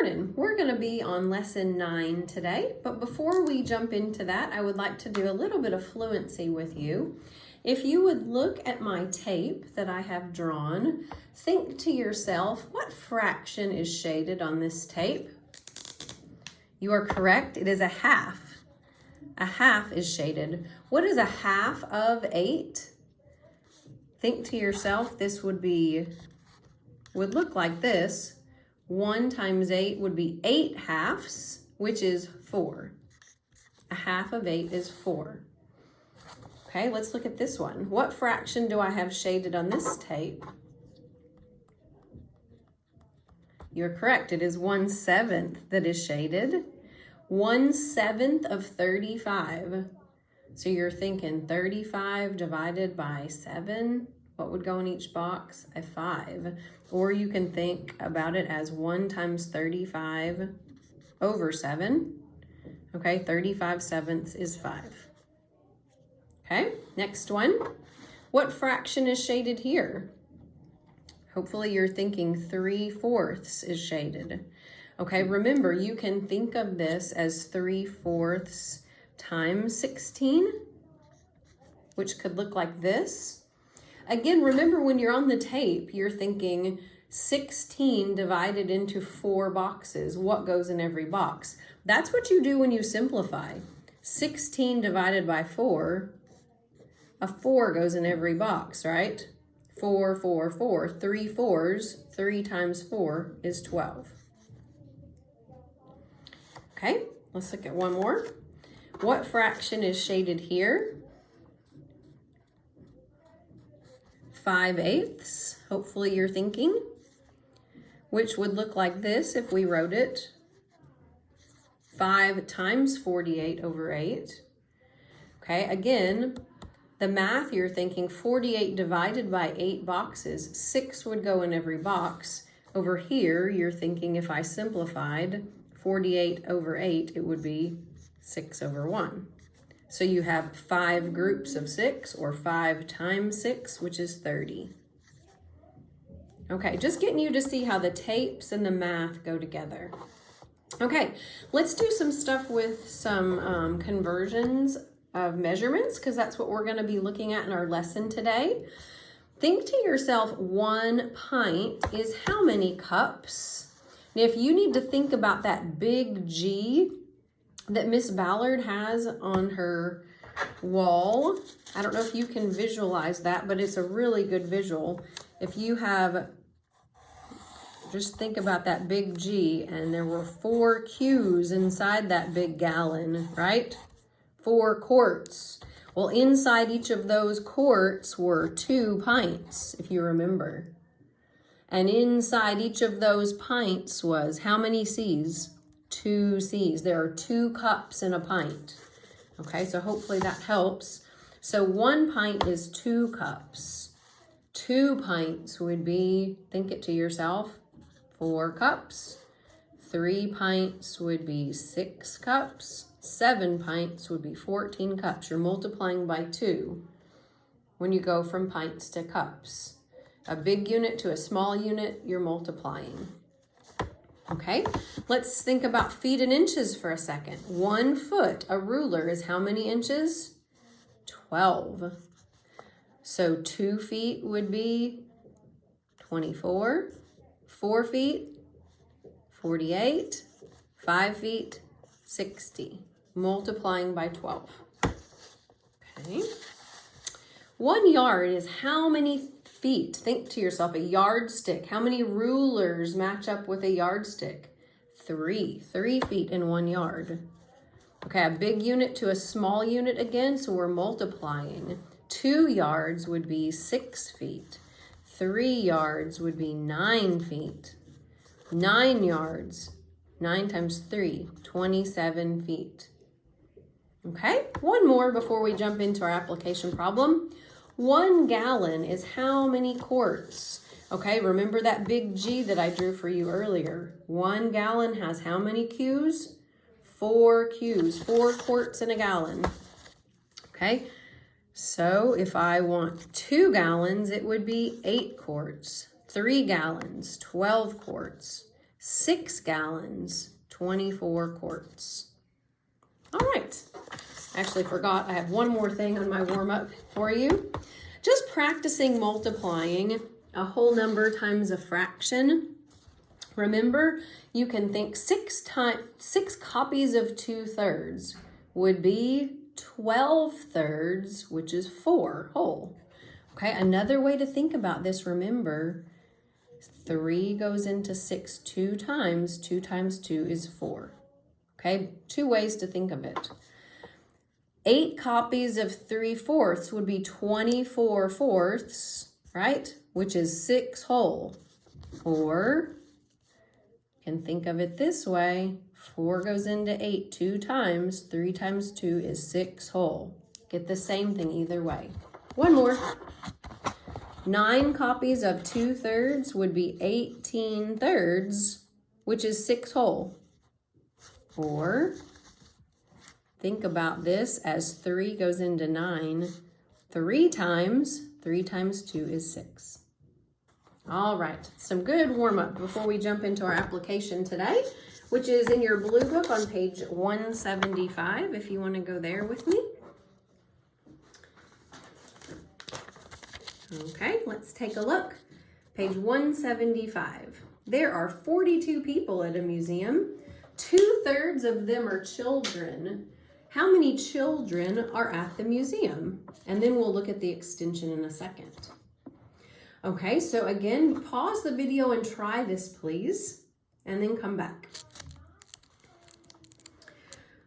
morning. We're going to be on lesson 9 today, but before we jump into that, I would like to do a little bit of fluency with you. If you would look at my tape that I have drawn, think to yourself, what fraction is shaded on this tape? You are correct. It is a half. A half is shaded. What is a half of 8? Think to yourself, this would look like this. 1 times 8 would be 8 halves, which is 4. A half of 8 is 4. Okay, let's look at this one. What fraction do I have shaded on this tape? You're correct. It is 1/7 that is shaded. 1/7 of 35. So you're thinking 35 divided by 7. What would go in each box? A 5. Or you can think about it as 1 times 35 over 7. Okay, 35/7 is 5. Okay, next one. What fraction is shaded here? Hopefully you're thinking 3/4 is shaded. Okay, remember you can think of this as 3/4 times 16, which could look like this. Again, remember when you're on the tape, you're thinking 16 divided into 4 boxes. What goes in every box? That's what you do when you simplify. 16 divided by 4, a 4 goes in every box, right? 4, 4, 4. 3 4s, 3 times 4 is 12. Okay, let's look at one more. What fraction is shaded here? 5/8. Hopefully you're thinking, which would look like this if we wrote it. 5 times 48 over 8. Okay, again, the math you're thinking 48 divided by 8 boxes, 6 would go in every box. Over here, you're thinking if I simplified 48 over 8, it would be 6 over 1. So you have 5 groups of 6, or 5 times 6, which is 30. Okay, just getting you to see how the tapes and the math go together. Okay, let's do some stuff with some conversions of measurements, because that's what we're going to be looking at in our lesson today. Think to yourself, 1 pint is how many cups? Now, if you need to think about that big G that Miss Ballard has on her wall, I don't know if you can visualize that, but it's a really good visual. If you have, just think about that big G, and there were 4 Q's inside that big gallon, right? 4 quarts. Well, inside each of those quarts were 2 pints, if you remember. And inside each of those pints was how many C's? 2 C's. There are 2 cups in a pint. Okay, so hopefully that helps. So 1 pint is 2 cups. 2 pints would be, think it to yourself, 4 cups. 3 pints would be 6 cups. 7 pints would be 14 cups. You're multiplying by 2 when you go from pints to cups. A big unit to a small unit, you're multiplying. Okay, let's think about feet and inches for a second. 1 foot, a ruler, is how many inches? 12. So 2 feet would be 24. 4 feet, 48. 5 feet, 60. Multiplying by 12. Okay. 1 yard is how many feet? Think to yourself, a yardstick. How many rulers match up with a yardstick? 3. 3 feet in 1 yard. Okay, a big unit to a small unit again, so we're multiplying. 2 yards would be 6 feet. 3 yards would be 9 feet. 9 yards, 9 times 3, 27 feet. Okay, one more before we jump into our application problem. 1 gallon is how many quarts? Okay, remember that big G that I drew for you earlier. 1 gallon has how many Q's? 4 Q's, 4 quarts in a gallon. Okay, so if I want 2 gallons, it would be 8 quarts. 3 gallons, 12 quarts. 6 gallons, 24 quarts. All right. I actually forgot I have one more thing on my warm-up for you. Just practicing multiplying a whole number times a fraction. Remember, you can think 6 copies of 2/3 would be 12/3, which is 4 whole. Okay, another way to think about this, remember, 3 goes into 6 2 times. 2 times 2 is 4. Okay, 2 ways to think of it. 8 copies of 3/4 would be 24 fourths, right? Which is 6 whole. Or you can think of it this way. 4 goes into 8 2 times. 3 times 2 is 6 whole. Get the same thing either way. One more. 9 copies of 2/3 would be 18/3, which is 6 whole. Or think about this as 3 goes into 9. 3 times 2 is 6. All right, some good warm-up before we jump into our application today, which is in your blue book on page 175, if you want to go there with me. Okay, let's take a look. Page 175. There are 42 people at a museum. 2/3 of them are children. How many children are at the museum? And then we'll look at the extension in a second. Okay, so again, pause the video and try this, please, and then come back.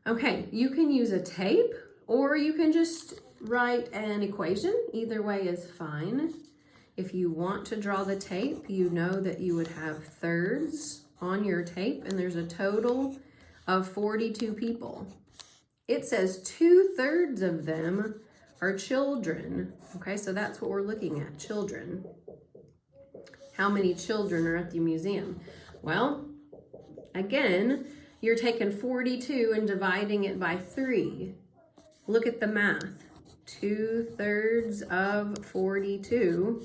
Okay, you can use a tape or you can just write an equation. Either way is fine. If you want to draw the tape, you know that you would have thirds on your tape, and there's a total of 42 people. It says 2/3 of them are children. Okay, so that's what we're looking at, children. How many children are at the museum? Well, again, you're taking 42 and dividing it by 3. Look at the math. 2/3 of 42.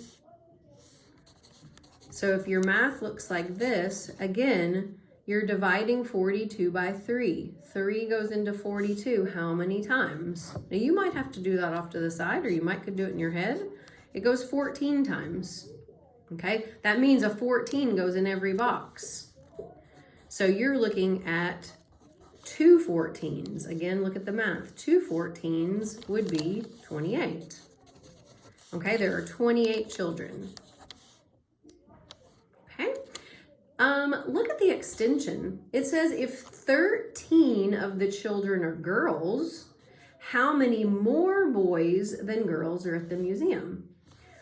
So if your math looks like this, again, you're dividing 42 by 3. 3 goes into 42 how many times? Now you might have to do that off to the side, or you might could do it in your head. It goes 14 times. Okay, that means a 14 goes in every box. So you're looking at 2 14s. Again, look at the math. 2 14s would be 28. Okay, there are 28 children. Okay, look at the extension. It says if 13 of the children are girls, how many more boys than girls are at the museum?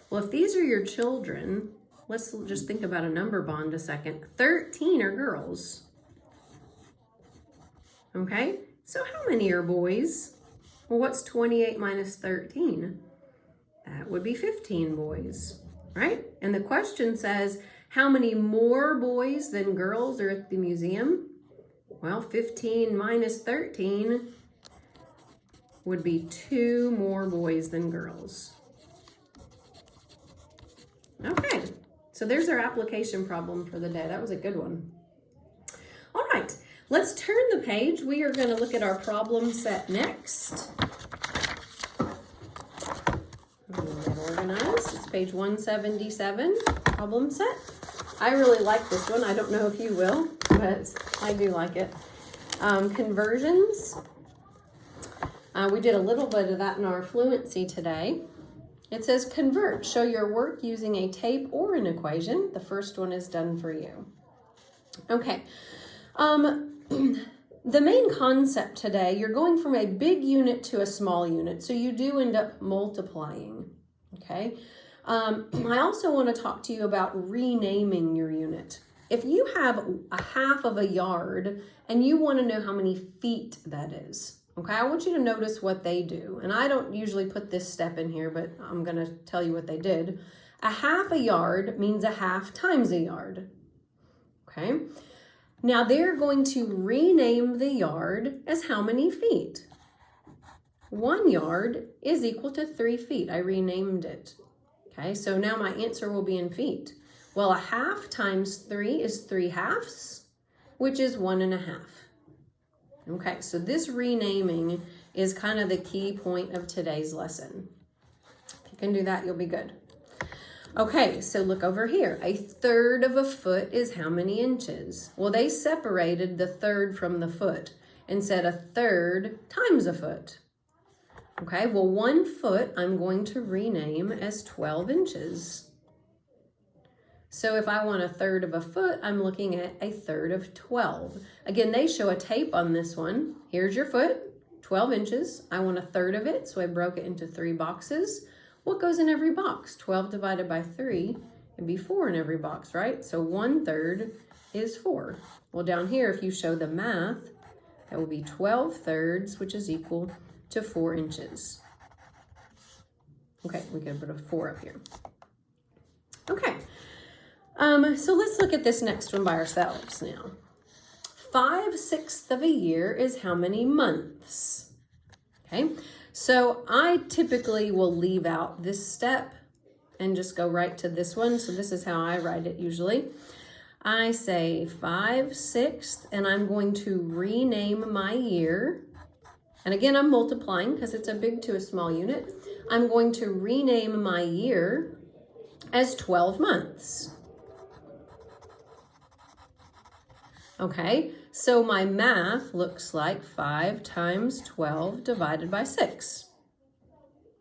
Well, if these are your children, let's just think about a number bond a second. 13 are girls. Okay, so how many are boys? Well, what's 28 minus 13? That would be 15 boys, right? And the question says, how many more boys than girls are at the museum? Well, 15 minus 13 would be 2 more boys than girls. Okay, so there's our application problem for the day. That was a good one. All right. Let's turn the page. We are going to look at our problem set next. Get organized. It's page 177, problem set. I really like this one. I don't know if you will, but I do like it. Conversions. We did a little bit of that in our fluency today. It says convert. Show your work using a tape or an equation. The first one is done for you. Okay. The main concept today, you're going from a big unit to a small unit, so you do end up multiplying, okay? I also want to talk to you about renaming your unit. If you have a half of a yard and you want to know how many feet that is, okay, I want you to notice what they do. And I don't usually put this step in here, but I'm going to tell you what they did. A half a yard means a half times a yard, okay? Now they're going to rename the yard as how many feet? 1 yard is equal to 3 feet. I renamed it. Okay, so now my answer will be in feet. Well, 1/2 times 3 is 3/2, which is 1.5. Okay, so this renaming is kind of the key point of today's lesson. If you can do that, you'll be good. Okay, so look over here. 1/3 of a foot is how many inches? Well, they separated the third from the foot and said 1/3 times a foot. Okay, well, 1 foot I'm going to rename as 12 inches. So if I want 1/3 of a foot, I'm looking at 1/3 of 12. Again, they show a tape on this one. Here's your foot, 12 inches. I want 1/3 of it, so I broke it into 3 boxes. What goes in every box? 12 divided by 3 would be 4 in every box, right? So 1/3 is 4. Well, down here, if you show the math, that would be 12 thirds, which is equal to 4 inches. Okay, we can put a 4 up here. Okay. So let's look at this next one by ourselves now. 5/6 of a year is how many months? Okay, so I typically will leave out this step and just go right to this one. So this is how I write it usually. I say 5/6, and I'm going to rename my year. And again, I'm multiplying because it's a big to a small unit. I'm going to rename my year as 12 months. Okay, so my math looks like 5 times 12 divided by 6.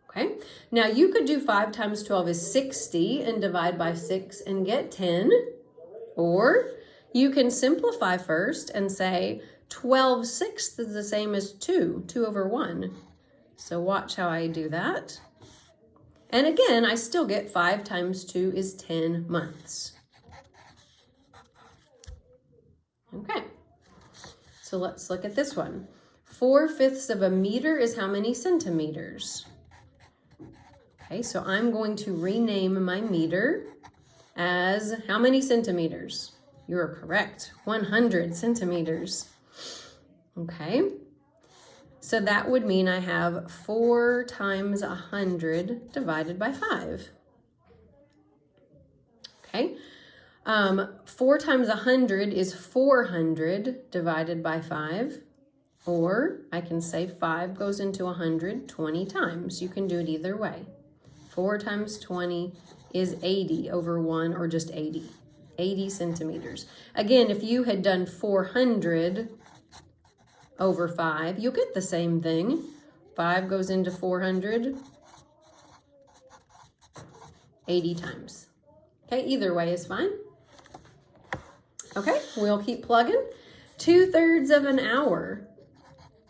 Okay, now you could do 5 times 12 is 60 and divide by 6 and get 10. Or you can simplify first and say 12/6 is the same as 2 over 1. So watch how I do that. And again, I still get 5 times 2 is 10 months. Okay, so let's look at this one. 4/5 of a meter is how many centimeters? Okay, so I'm going to rename my meter as how many centimeters? You're correct, 100 centimeters. Okay, so that would mean I have 4 times 100 divided by 5. Okay. 4 times 100 is 400 divided by 5, or I can say 5 goes into 100 20 times. You can do it either way. 4 times 20 is 80 over 1, or just 80 centimeters. Again, if you had done 400 over 5, you'll get the same thing. 5 goes into 400 80 times. Okay, either way is fine. Okay, we'll keep plugging. 2/3 of an hour.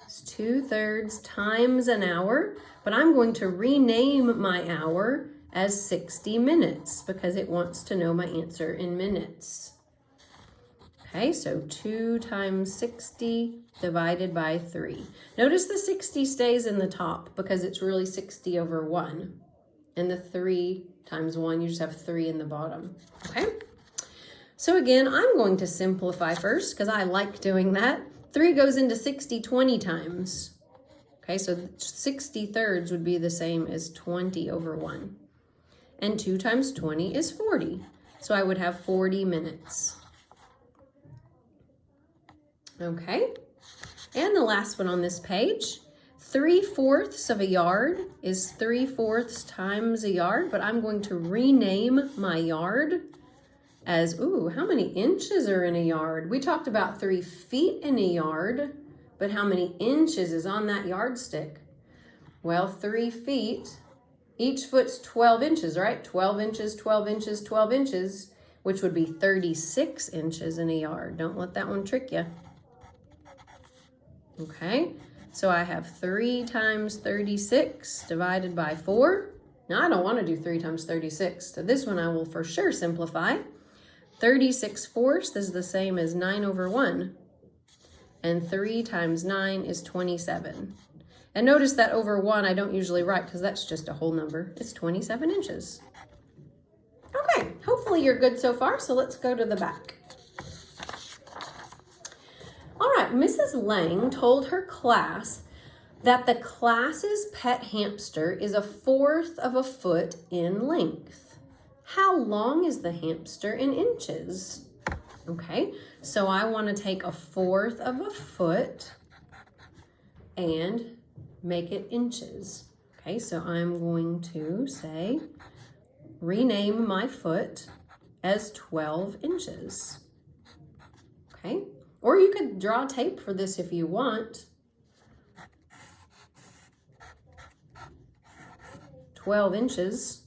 It's 2/3 times an hour, but I'm going to rename my hour as 60 minutes because it wants to know my answer in minutes. Okay, so 2 times 60 divided by 3. Notice the 60 stays in the top because it's really 60 over 1. And the 3 times 1, you just have 3 in the bottom. Okay? So again, I'm going to simplify first because I like doing that. 3 goes into 60 20 times. Okay, so 60 thirds would be the same as 20 over 1. And 2 times 20 is 40. So I would have 40 minutes. Okay, and the last one on this page. 3/4 of a yard is 3/4 times a yard, but I'm going to rename my yard as, how many inches are in a yard? We talked about 3 feet in a yard, but how many inches is on that yardstick? Well, 3 feet, each foot's 12 inches, right? 12 inches, 12 inches, 12 inches, which would be 36 inches in a yard. Don't let that one trick you. Okay, so I have 3 times 36 divided by 4. Now, I don't want to do 3 times 36. So this one I will for sure simplify. 36/4 is the same as 9 over 1. And 3 times 9 is 27. And notice that over 1 I don't usually write because that's just a whole number. It's 27 inches. Okay, hopefully you're good so far, so let's go to the back. All right, Mrs. Lang told her class that the class's pet hamster is 1/4 of a foot in length. How long is the hamster in inches? Okay, so I want to take 1/4 of a foot and make it inches. Okay, so I'm going to say, rename my foot as 12 inches. Okay, or you could draw tape for this if you want. 12 inches,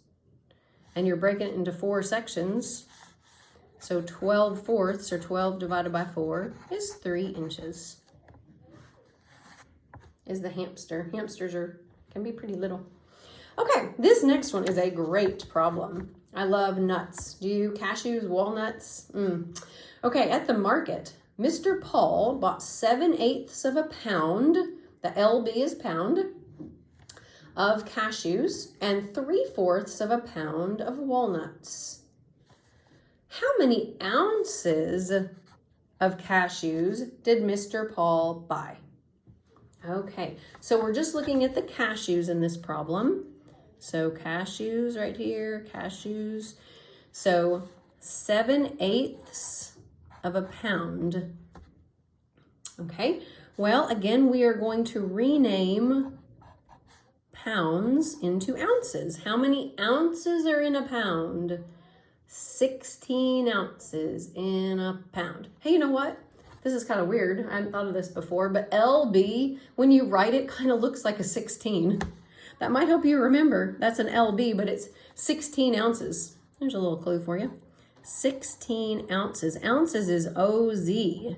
and you're breaking it into 4 sections. So 12/4, or 12 divided by 4, is 3 inches. Is the hamster. Hamsters can be pretty little. Okay, this next one is a great problem. I love nuts. Do you? Cashews, walnuts? Okay, at the market, Mr. Paul bought 7/8 of a pound, the LB is pound, of cashews and 3/4 of a pound of walnuts. How many ounces of cashews did Mr. Paul buy? Okay, so we're just looking at the cashews in this problem. So cashews right here, cashews. So 7/8 of a pound. Okay, well, again, we are going to rename pounds into ounces. How many ounces are in a pound? 16 ounces in a pound. Hey, you know what? This is kind of weird. I hadn't thought of this before, but LB, when you write it, kind of looks like a 16. That might help you remember. That's an LB, but it's 16 ounces. There's a little clue for you. 16 ounces. Ounces is OZ,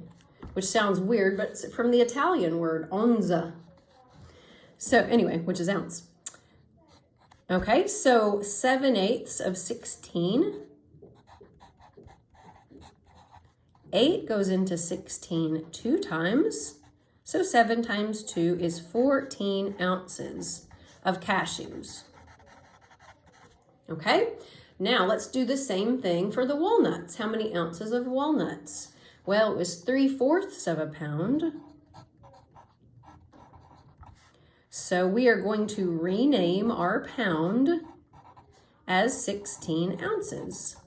which sounds weird, but it's from the Italian word, onza. So anyway, which is ounce. Okay, so 7/8 of 16. 8 goes into 16 2 times. So 7 times 2 is 14 ounces of cashews. Okay, now let's do the same thing for the walnuts. How many ounces of walnuts? Well, it was 3/4 of a pound. So we are going to rename our pound as 16 ounces.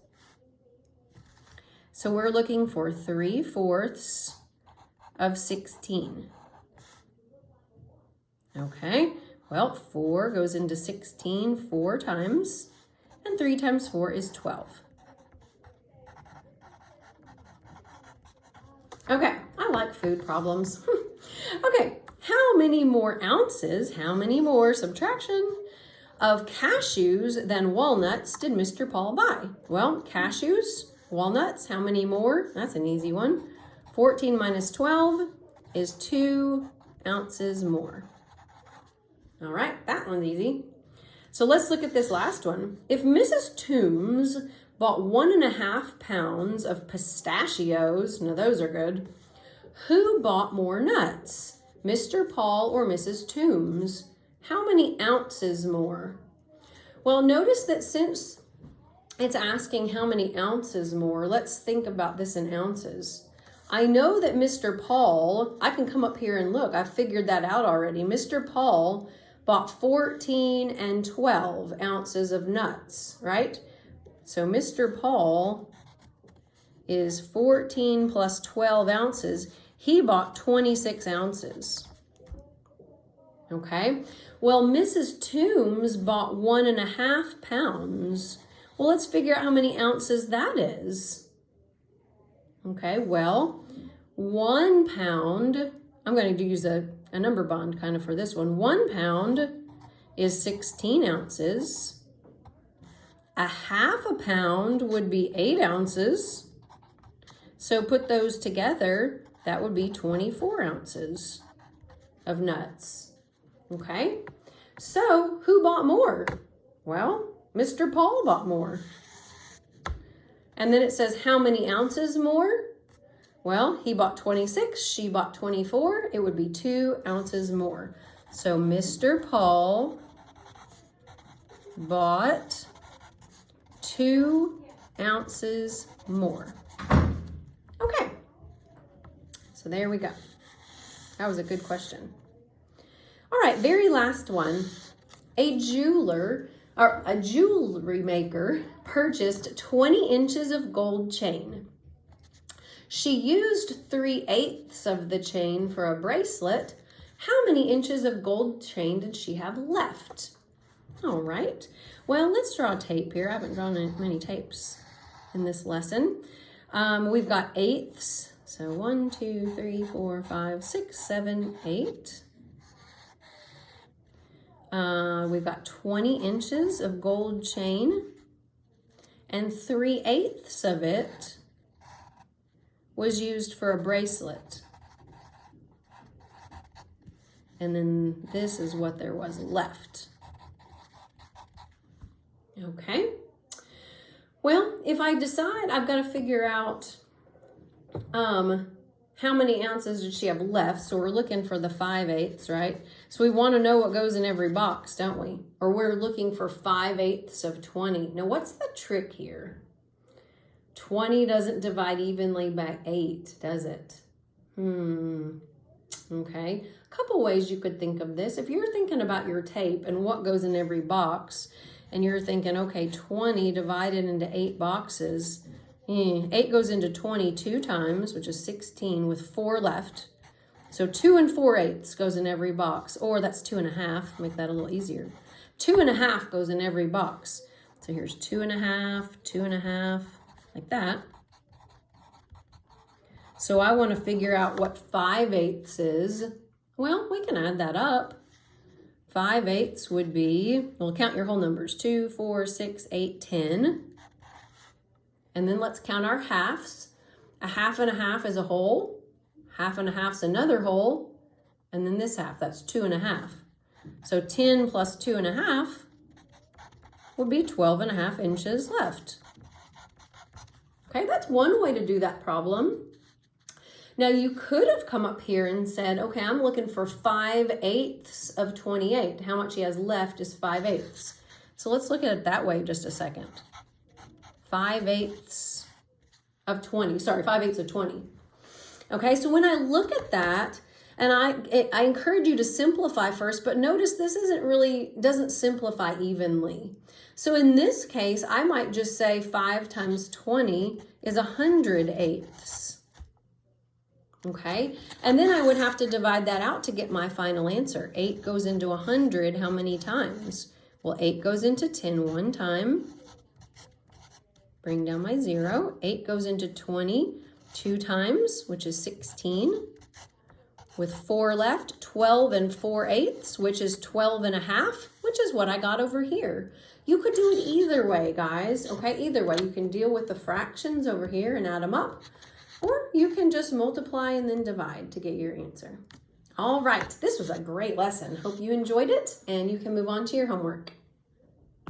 So we're looking for 3/4 of 16. Okay, well, 4 goes into 16 4 times, and 3 times 4 is 12. Okay, I like food problems. Okay, how many more ounces, how many more, subtraction, of cashews than walnuts did Mr. Paul buy? Well, cashews, walnuts, how many more? That's an easy one. 14 minus 12 is 2 ounces more. All right, that one's easy. So let's look at this last one. If Mrs. Toombs bought 1.5 pounds of pistachios, now those are good, who bought more nuts? Mr. Paul or Mrs. Toombs? How many ounces more? Well, notice that since it's asking how many ounces more, let's think about this in ounces. I know that Mr. Paul, I can come up here and look, I figured that out already. Mr. Paul bought 14 and 12 ounces of nuts, right? So Mr. Paul is 14 plus 12 ounces. He bought 26 ounces. Okay, well, Mrs. Toombs bought 1.5 pounds. Well, let's figure out how many ounces that is. Okay, well, 1 pound, I'm going to use a number bond kind of for this one. 1 pound is 16 ounces. 1/2 pound would be 8 ounces. So put those together, that would be 24 ounces of nuts. Okay, so who bought more? Well, Mr. Paul bought more. And then it says how many ounces more? Well, he bought 26, she bought 24. It would be 2 ounces more. So Mr. Paul bought 2 ounces more. Okay, so there we go. That was a good question. All right, very last one. A jeweler or a jewelry maker purchased 20 inches of gold chain. She used 3/8 of the chain for a bracelet. How many inches of gold chain did she have left? All right. Well, let's draw a tape here. I haven't drawn many tapes in this lesson. We've got eighths. So 1, 2, 3, 4, 5, 6, 7, 8. We've got 20 inches of gold chain, and 3/8 of it was used for a bracelet. And then this is what there was left. Okay. Well, if I decide I've got to figure out how many ounces did she have left? So we're looking for the 5/8, right? So we want to know what goes in every box, don't we? Or we're looking for 5/8 of 20. Now, what's the trick here? 20 doesn't divide evenly by 8, does it? Okay. A couple ways you could think of this. If you're thinking about your tape and what goes in every box, and you're thinking, okay, 20 divided into 8 boxes, 8 goes into 20 2 times, which is 16 with 4 left. So 2 and 4/8 goes in every box, or that's 2 1/2, make that a little easier. 2 1/2 goes in every box. So here's 2 1/2, 2 1/2, like that. So I want to figure out what 5/8 is. Well, we can add that up. 5/8 would be, well, count your whole numbers, 2, 4, 6, 8, 10. And then let's count our halves. A 1/2 and a 1/2 is a whole. 1/2 and a 1/2 is another whole. And then this half, that's 2 1/2. So 10 plus 2 1/2 would be 12 1/2 inches left. Okay, that's one way to do that problem. Now you could have come up here and said, okay, I'm looking for 5/8 of 28. How much he has left is 5/8. So let's look at it that way just a second. 5/8 of 20, sorry, 5/8 of 20. Okay, so when I look at that, and I encourage you to simplify first, but notice this doesn't simplify evenly. So in this case, I might just say 5 times 20 is 100/8. Okay, and then I would have to divide that out to get my final answer. 8 goes into 100 how many times? Well, 8 goes into 10 one time. Bring down my 0. 8 goes into 20 2 times, which is 16. With 4 left, 12 and 4/8, which is 12 1/2, which is what I got over here. You could do it either way, guys. Okay, either way. You can deal with the fractions over here and add them up. Or you can just multiply and then divide to get your answer. All right, this was a great lesson. Hope you enjoyed it, and you can move on to your homework.